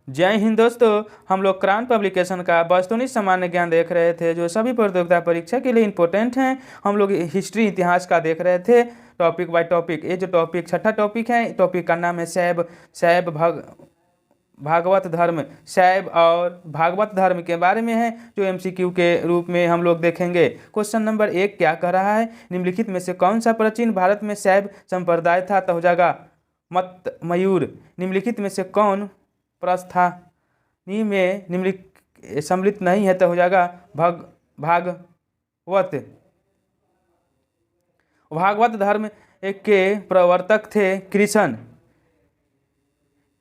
जय हिंद दोस्तों। हम लोग क्रांत पब्लिकेशन का वस्तुनिष्ठ सामान्य ज्ञान देख रहे थे जो सभी प्रतियोगिता परीक्षा के लिए इम्पोर्टेंट हैं। हम लोग हिस्ट्री इतिहास का देख रहे थे टॉपिक बाय टॉपिक। ये जो टॉपिक छठा टॉपिक है, टॉपिक का नाम है शैव शैव भागवत धर्म। शैव और भागवत धर्म के बारे में है जो एमसीक्यू के रूप में हम लोग देखेंगे। क्वेश्चन नंबर 1 क्या कह रहा है, निम्नलिखित में से कौन सा प्राचीन भारत में शैव संप्रदाय था? तो हो जाएगा मत मयूर। निम्नलिखित में से कौन प्रस्थानी में निम्नलिखित सम्मिलित नहीं है? तो हो जाएगा भागवत। भागवत धर्म के प्रवर्तक थे कृष्ण।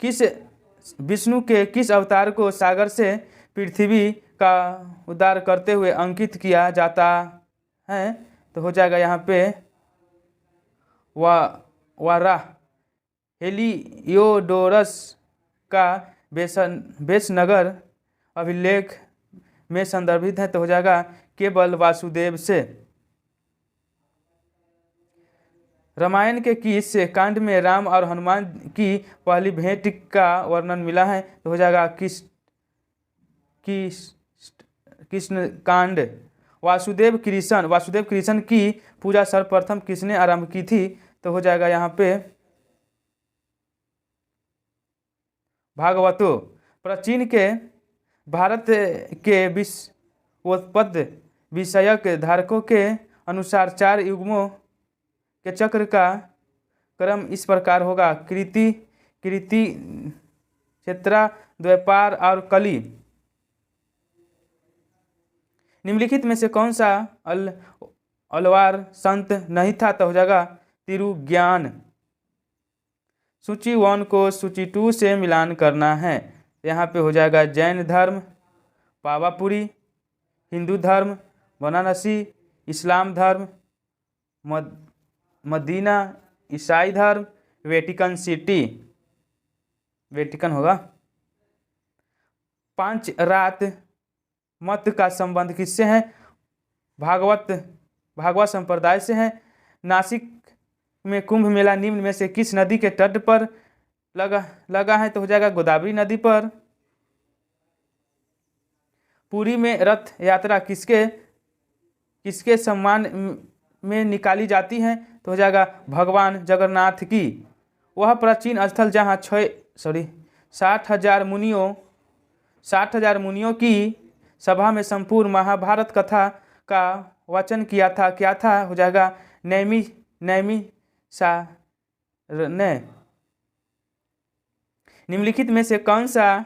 किस विष्णु के किस अवतार को सागर से पृथ्वी का उद्धार करते हुए अंकित किया जाता है? तो हो जाएगा यहाँ पे वाराह। हेलियोडोरस का बेसनगर अभिलेख में संदर्भित है। तो हो जाएगा केवल वासुदेव से। रामायण के किस कांड में राम और हनुमान की पहली भेंट का वर्णन मिला है? तो हो जाएगा कृष्ण कांड। वासुदेव कृष्ण की पूजा सर्वप्रथम किसने आरंभ की थी? तो हो जाएगा यहाँ पे भागवतो। प्राचीन के भारत के विश्वोत्पत्ति विषयक धारकों के अनुसार 4 युगों के चक्र का क्रम इस प्रकार होगा: कृति, क्षेत्रा, द्वापर और कली। निम्नलिखित में से कौन सा अलवार संत नहीं था? तो हो जाएगा तिरुज्ञान। सूची 1 को सूची 2 से मिलान करना है। यहाँ पे हो जाएगा जैन धर्म, पावापुरी, हिंदू धर्म, बनारसी, इस्लाम धर्म, मदीना, ईसाई धर्म, वेटिकन सिटी। वेटिकन होगा। पांच रात मत का संबंध किससे है? भागवत संप्रदाय से है। नासिक में कुंभ मेला निम्न में से किस नदी के तट पर लगा है? तो हो जाएगा गोदावरी नदी पर। पुरी में रथ यात्रा किसके सम्मान में निकाली जाती है? तो हो जाएगा भगवान जगन्नाथ की। वह प्राचीन स्थल जहाँ 60,000 मुनियों की सभा में संपूर्ण महाभारत कथा का वचन किया था, क्या था? हो जाएगा नैमिषारण्य। निम्नलिखित में से कौन सा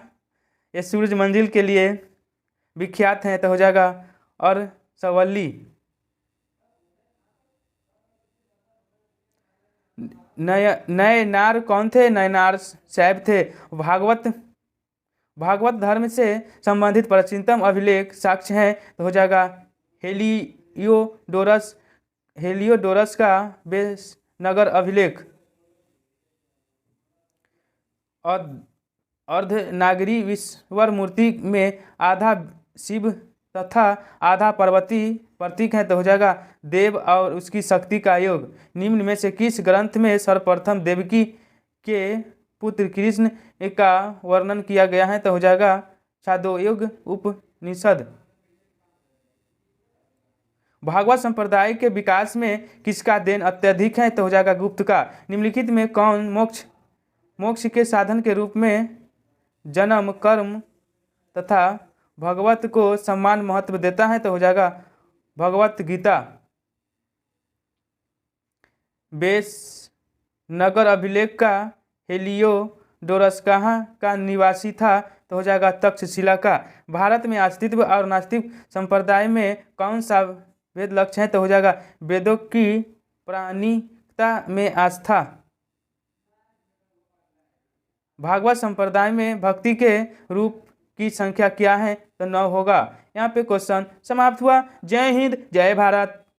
ये सूरज मंजिल के लिए विख्यात है? तो हो जाएगा अरसवल्ली। नयनार कौन थे? नयनार शैव थे। भागवत धर्म से संबंधित प्राचीनतम अभिलेख साक्ष्य है। तो हो जाएगा हेलियोडोरस का बेसनगर अभिलेख। अर्धनागरी विश्वर मूर्ति में आधा शिव तथा आधा पार्वती प्रतीक है। तो हो जाएगा देव और उसकी शक्ति का योग। निम्न में से किस ग्रंथ में सर्वप्रथम देवकी के पुत्र कृष्ण का वर्णन किया गया है? तो हो जाएगा छांदोग्य उपनिषद। भागवत संप्रदाय के विकास में किसका देन अत्यधिक है? तो हो जाएगा गुप्त का। निम्नलिखित में कौन मोक्ष के साधन के रूप में जन्म, कर्म तथा भगवत को सम्मान महत्व देता है? तो हो जाएगा भगवत गीता। बेसनगर अभिलेख का हेलियोडोरस कहाँ का निवासी था? तो हो जाएगा तक्षशिला का। भारत में अस्तित्व और नास्तिक संप्रदाय में कौन सा वेद लक्ष्य है? तो हो जाएगा वेदों की प्रामाणिकता में आस्था। भागवत संप्रदाय में भक्ति के रूप की संख्या क्या है? तो 9 होगा। यहाँ पे क्वेश्चन समाप्त हुआ। जय हिंद, जय भारत।